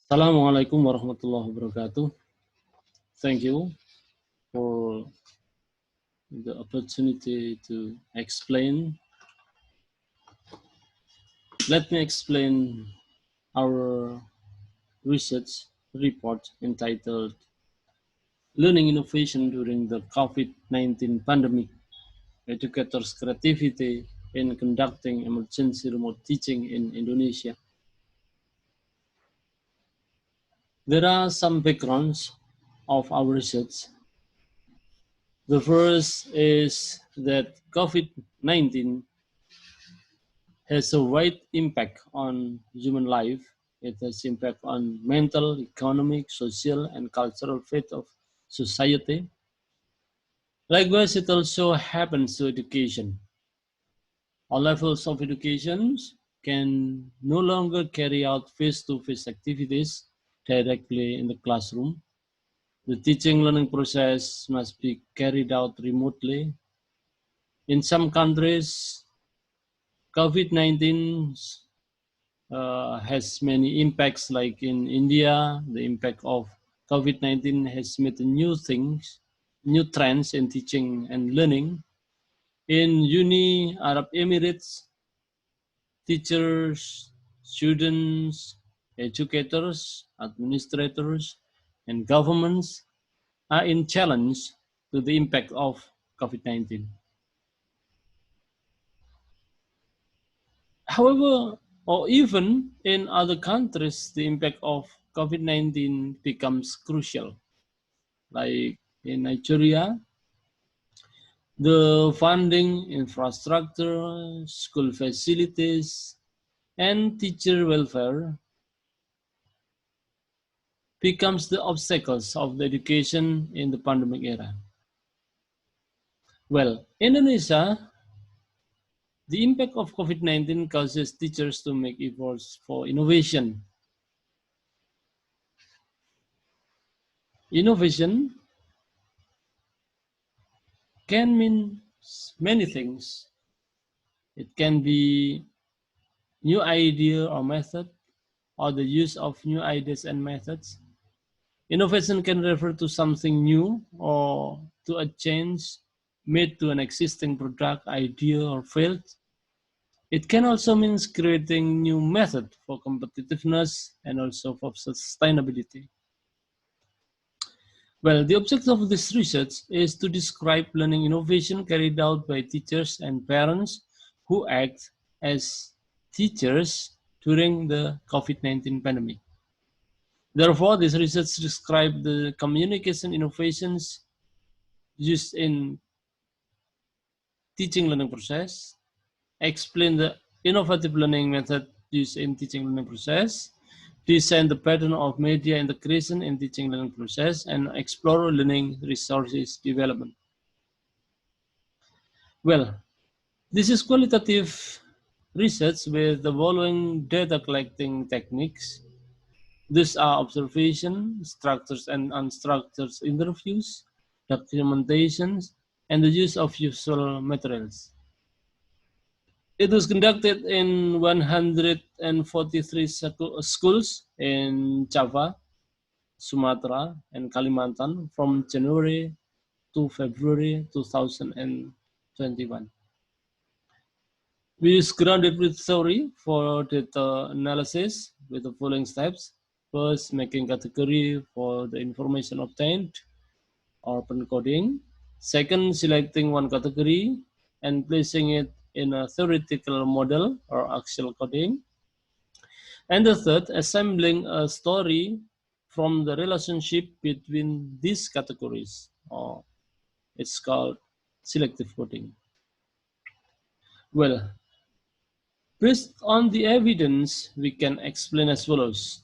Assalamualaikum warahmatullahi wabarakatuh. Thank you for the opportunity to explain. Let me explain our research report entitled Learning Innovation During the COVID-19 Pandemic, Educators' Creativity in Conducting Emergency Remote Teaching in Indonesia. There are some backgrounds of our research. The first is that COVID-19 has a wide impact on human life. It has impact on mental, economic, social, and cultural fate of society. Likewise, it also happens to education. All levels of education can no longer carry out face-to-face activities directly in the classroom. The teaching learning process must be carried out remotely. In some countries, COVID-19 has many impacts, like in India, the impact of COVID-19 has made new things, new trends in teaching and learning. In Uni Arab Emirates, teachers, students, educators, administrators, and governments are in challenge to the impact of COVID-19. However, or even in other countries, the impact of COVID-19 becomes crucial. Like in Nigeria, the funding, infrastructure, school facilities, and teacher welfare becomes the obstacles of the education in the pandemic era. Well, Indonesia, the impact of COVID-19 causes teachers to make efforts for innovation. Innovation can mean many things. It can be new idea or method, or the use of new ideas and methods. Innovation can refer to something new or to a change made to an existing product, idea, or field. It can also mean creating new method for competitiveness and also for sustainability. Well, the objective of this research is to describe learning innovation carried out by teachers and parents who act as teachers during the COVID-19 pandemic. Therefore, this research describes the communication innovations used in teaching learning process, explain the innovative learning method used in teaching learning process, design the pattern of media integration in teaching learning process, and explore learning resources development. Well, this is qualitative research with the following data collecting techniques. These are observation, structured and unstructured interviews, documentations, and the use of visual materials. It was conducted in 143 schools in Java, Sumatra, and Kalimantan from January to February 2021. We use grounded truth theory for data analysis with the following steps. First, making category for the information obtained or open coding. Second, selecting one category and placing it in a theoretical model or actual coding. And the third, assembling a story from the relationship between these categories, or it's called selective coding. Well, based on the evidence, we can explain as follows.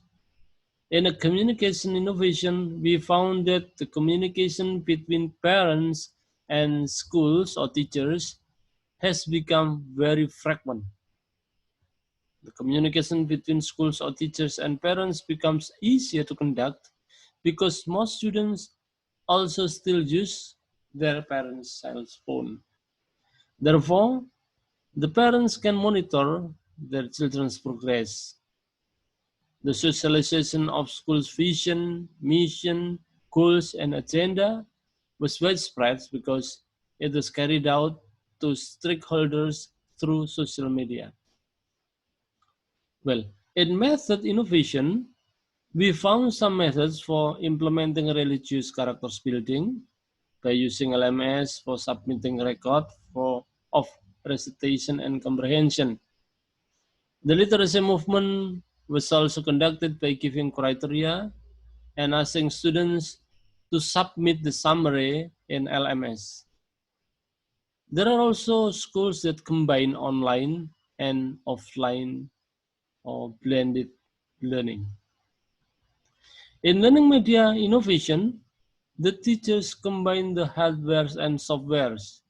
In a communication innovation, we found that the communication between parents and schools or teachers has become very fragmented. The communication between schools or teachers and parents becomes easier to conduct because most students also still use their parents' cell phone. Therefore, the parents can monitor their children's progress. The socialization of schools' vision, mission, goals, and agenda was widespread because it was carried out to stakeholders through social media. Well, in method innovation, we found some methods for implementing religious characters building by using LMS for submitting record of recitation and comprehension. The literacy movement was also conducted by giving criteria and asking students to submit the summary in LMS. There are also schools that combine online and offline or blended learning. In learning media innovation, the teachers combine the hardwares and softwares.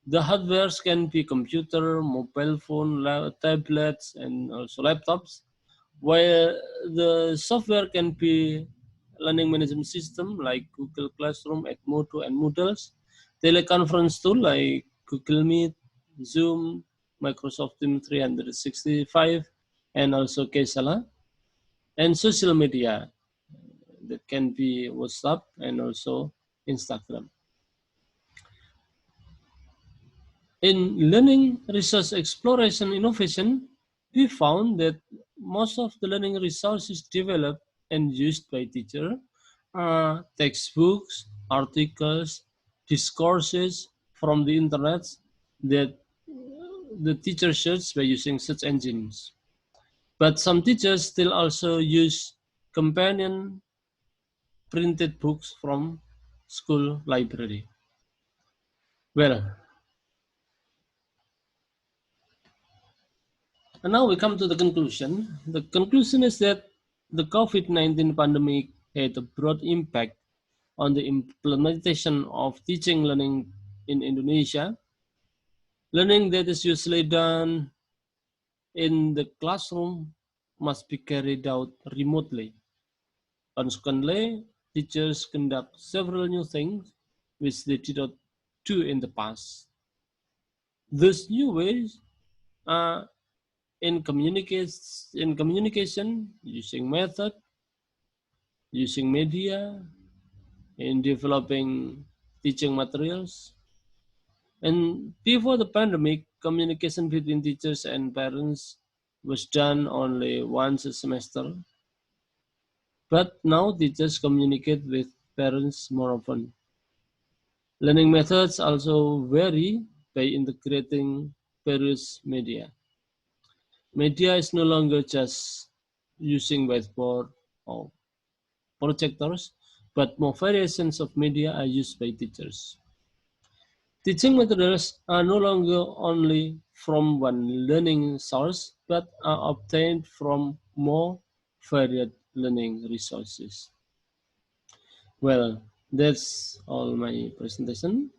The hardwares can be computer, mobile phone, tablets, and also laptops, while the software can be learning management system like Google Classroom, Edmodo, and Moodles, teleconference tool like Google Meet, Zoom, Microsoft Teams 365, and also Kesala, and social media that can be WhatsApp and also Instagram. In learning resource exploration innovation, we found that most of the learning resources developed and used by teachers are textbooks, articles, discourses from the internet that the teacher search by using search engines. But some teachers still also use companion printed books from school library. Well, and now we come to the conclusion. The conclusion is that the COVID-19 pandemic had a broad impact on the implementation of teaching learning in Indonesia. Learning that is usually done in the classroom must be carried out remotely. Consequently, teachers conduct several new things which they did not do in the past. These new ways are in communication, using method, using media, in developing teaching materials. And before the pandemic, communication between teachers and parents was done only once a semester. But now teachers communicate with parents more often. Learning methods also vary by integrating various media. Media is no longer just using whiteboard or projectors, but more variations of media are used by teachers. Teaching materials are no longer only from one learning source, but are obtained from more varied learning resources. Well, that's all my presentation.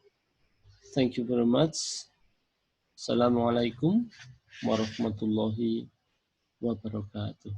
Thank you very much. Assalamualaikum warahmatullahi wabarakatuh.